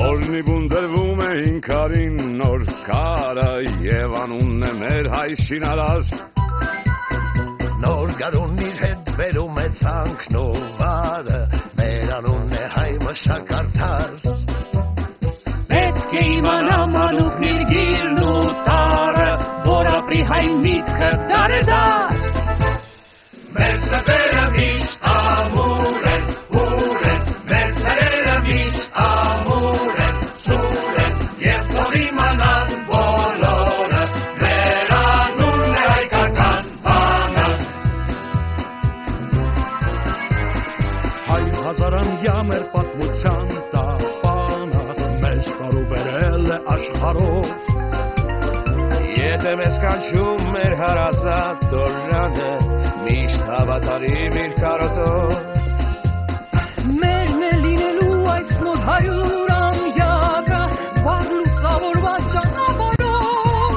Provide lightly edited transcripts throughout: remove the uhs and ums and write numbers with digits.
Օրնի բունդրվում էին քարին նոր քարը եւ անունն է մեր հայ շինարար Նոր գարուն իր հետ վերում է ցանքն ու վարը մեր անունն է հայ մշակարդար Պետք է իմանա մանուկն իր գիրն ու տարը որ ապրի հայ միտքը դարեդար Մեր սրտերը միշտ ամուր են, ուր են, մեր սրտերը միշտ ամուր են, սուր են, և թող իմանան բոլորը, մեր անունն է հայկական բանակ։ Հայ հազարամյա մեր պատմության տապանը, մեզ տարուբերել է աշխարհով Եթե մեզ կանչում մեր հարազատ տորանը, միշտ հավատարիմ իր կարոտով Մերն է լինելու այս մոտ 100 ամյակը, վաղ լուսավորված ճանապարհով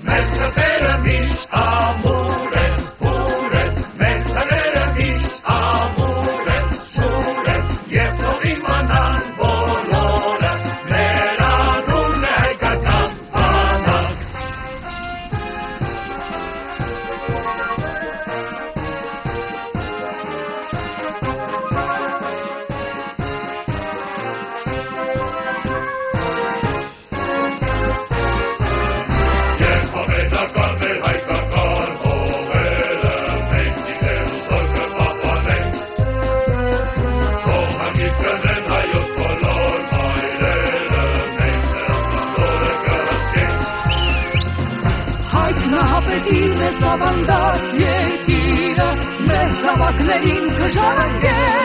Մեր սրտերը միշտ ամուր են, ուր են, մեր սրտերը միշտ ամուր են, սուր են, և թող իմանան բոլորը, մեր անունն է հայկական բանակ Հայտնահապետին է սավանդած երկիրը, մեր զավակներին կժարանգել